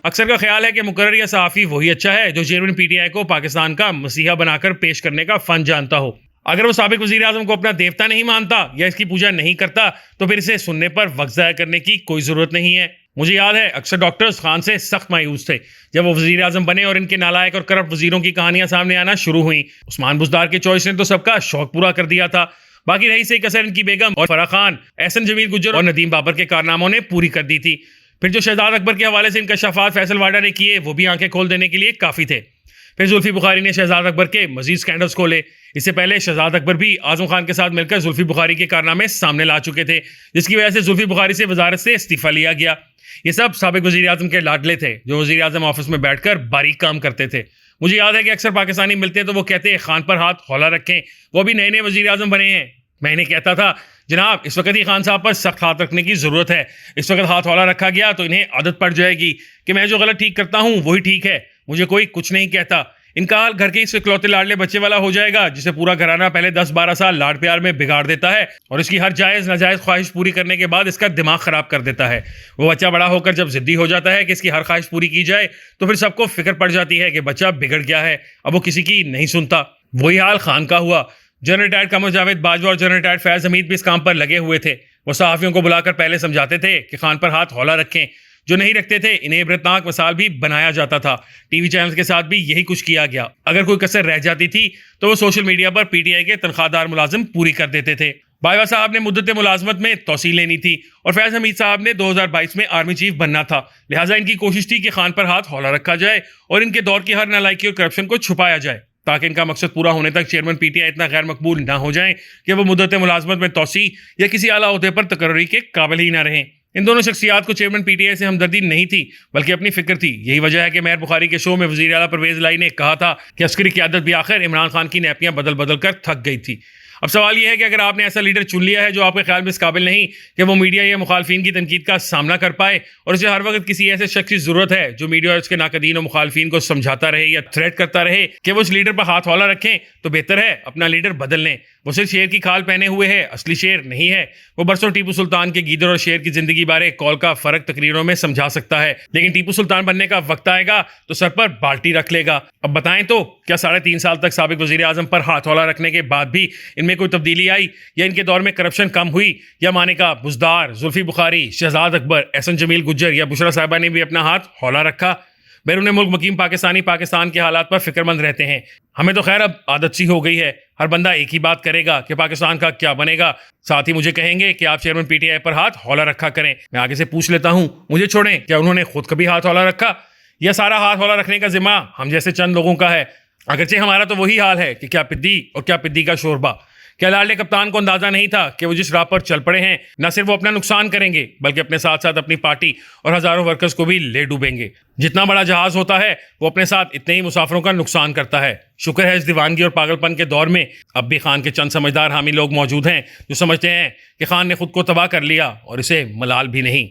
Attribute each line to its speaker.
Speaker 1: अक्सर का ख्याल है कि मुकर्रर या सहाफ़ी वही अच्छा है जो चेयरमैन पीटीआई को पाकिस्तान का मसीहा बनाकर पेश करने का फन जानता हो। अगर वो साबिक वज़ीर आज़म को अपना देवता नहीं मानता या इसकी पूजा नहीं करता तो फिर इसे सुनने पर वक्त ज़ाया करने की कोई ज़रूरत नहीं है। मुझे याद है अक्सर डॉक्टर्स खान से सख्त मायूस थे जब वो वज़ीर आज़म बने और इनके नालायक और करप्ट वज़ीरों की कहानियां सामने आना शुरू हुई। उस्मान बुज़दार के चॉइस ने तो सबका शौक पूरा कर दिया था। बाकी रही से कसर इनकी बेगम और फराह खान, एहसन जमील गुज्जर और नदीम बाबर के कारनामों ने पूरी कर दी थी। फिर जो शहजाद अकबर के हवाले से इंकशाफात फैसल वाडा ने किए वो भी आंखें खोल देने के लिए काफ़ी थे। फिर जुल्फी बुखारी ने शहजाद अकबर के मजीद स्कैंडल्स खोले। इससे पहले शहजाद अकबर भी आजम खान के साथ मिलकर जुल्फी बुखारी के कारनामे सामने ला चुके थे, जिसकी वजह से जुल्फी बुखारी से वजारत से इस्तीफा लिया गया। ये सब साबिक वज़ीर आज़म के लाडले थे जो वज़ीर आज़म ऑफिस में बैठकर बारीक काम करते थे। मुझे याद है कि अक्सर पाकिस्तानी मिलते तो वो कहते खान पर हाथ हौला रखें, वो भी नए नए वज़ीर आज़म बने हैं। मैं इन्हें कहता था जनाब इस वक्त ही खान साहब पर सख्त हाथ रखने की ज़रूरत है। इस वक्त हाथ हौला रखा गया तो इन्हें आदत पड़ जाएगी कि मैं जो गलत ठीक करता हूँ वही ठीक है, मुझे कोई कुछ नहीं कहता। इनका हाल घर के इस इकलौते लाडले बच्चे वाला हो जाएगा जिसे पूरा घराना पहले 10-12 साल लाड प्यार में बिगाड़ देता है और इसकी हर जायज़ नाजायज़ ख्वाहिश पूरी करने के बाद इसका दिमाग ख़राब कर देता है। वो बच्चा बड़ा होकर जब ज़िद्दी हो जाता है कि इसकी हर ख्वाहिश पूरी की जाए तो फिर सबको फिक्र पड़ जाती है कि बच्चा बिगड़ गया है, अब वो किसी की नहीं सुनता। वही हाल खान का हुआ। जनरल रिटायर्ड कमर जावेद बाजवा और जनरल रिटायर्ड फैज हमीद भी इस काम पर लगे हुए थे। वो सहाफ़ियों को बुलाकर पहले समझाते थे कि खान पर हाथ हौला रखें, जो नहीं रखते थे इन्हें इबरतनाक मिसाल भी बनाया जाता था। टीवी चैनल्स के साथ भी यही कुछ किया गया। अगर कोई कसर रह जाती थी तो वो सोशल मीडिया पर पीटीआई के तनख्वाहदार मुलाजिम पूरी कर देते थे। बाजवा साहब ने मुद्दत मुलाजमत में तोसी लेनी थी और फैज हमीद साहब ने 2022 में आर्मी चीफ बनना था, लिहाजा इनकी कोशिश थी कि खान पर हाथ हौला रखा जाए और इनके दौर की हर नालायकी और करप्शन को छुपाया जाए ताकि इनका मकसद पूरा होने तक चेयरमैन पीटीआई इतना गैर मकबूल ना हो जाए कि वो मुद्दत मुलाजमत में तोसी या किसी आला ओहदे पर तकर्री के काबिल ही ना रहें। इन दोनों शख्सियात को चेयरमैन पीटीआई से हमदर्दी नहीं थी बल्कि अपनी फिक्र थी। यही वजह है कि मेहर बुखारी के शो में वज़ीर आला परवेज़ लाई ने कहा था कि अस्करी क़यादत भी आखिर इमरान खान की नैपियां बदल बदल कर थक गई थी। अब सवाल यह है कि अगर आपने ऐसा लीडर चुन लिया है जो आपके ख्याल में इस काबिल नहीं कि वो मीडिया या मुखालफिन की तनकीद का सामना कर पाए और उसे हर वक्त किसी ऐसे शख्स की जरूरत है जो मीडिया और उसके नाकदीन और मुखालफिन को समझाता रहे या थ्रेट करता रहे कि वो उस लीडर पर हाथ हौला रखें, तो बेहतर है अपना लीडर बदल लें। वो सिर्फ शेर की खाल पहने हुए है, असली शेर नहीं है। वो बरसों टीपू सुल्तान के गीदड़ और शेर की जिंदगी बारे कौल का फर्क तकरीरों में समझा सकता है, लेकिन टीपू सुल्तान बनने का वक्त आएगा तो सर पर बाल्टी रख लेगा। अब बताएं तो क्या 3.5 साल तक साबिक वज़ीर आज़म पर हाथ हौला रखने के बाद भी इनमें कोई तब्दीली आई या इनके दौर में करप्शन कम हुई? या माने का बुज़दार, जुल्फी बुखारी, शहजाद अकबर, एहसन जमील गुज्जर या बुशरा साहिबा ने भी अपना हाथ हौला रखा? बैरून मुल्क मुकीम पाकिस्तानी पाकिस्तान के हालात पर फिक्रमंद रहते हैं। हमें तो खैर अब आदत सी हो गई है, हर बंदा एक ही बात करेगा कि पाकिस्तान का क्या बनेगा। साथ ही मुझे कहेंगे कि आप चेयरमैन पीटीआई पर हाथ हौला रखा करें। मैं आगे से पूछ लेता हूँ, मुझे छोड़ें, क्या उन्होंने खुद कभी हाथ हौला रखा? यह सारा हाथ हौला रखने का जिम्मा हम जैसे चंद लोगों का है। अगरचे हमारा तो वही हाल है कि क्या पिद्दी और क्या पिद्दी का शोरबा। क्या लाडले कप्तान को अंदाजा नहीं था कि वो जिस राह पर चल पड़े हैं न सिर्फ वो अपना नुकसान करेंगे बल्कि अपने साथ साथ अपनी पार्टी और हजारों वर्कर्स को भी ले डूबेंगे। जितना बड़ा जहाज होता है वो अपने साथ इतने ही मुसाफिरों का नुकसान करता है। शुक्र है इस दीवानगी और पागलपन के दौर में अब भी खान के चंद समझदार हामी लोग मौजूद हैं जो समझते हैं कि खान ने खुद को तबाह कर लिया और इसे मलाल भी नहीं।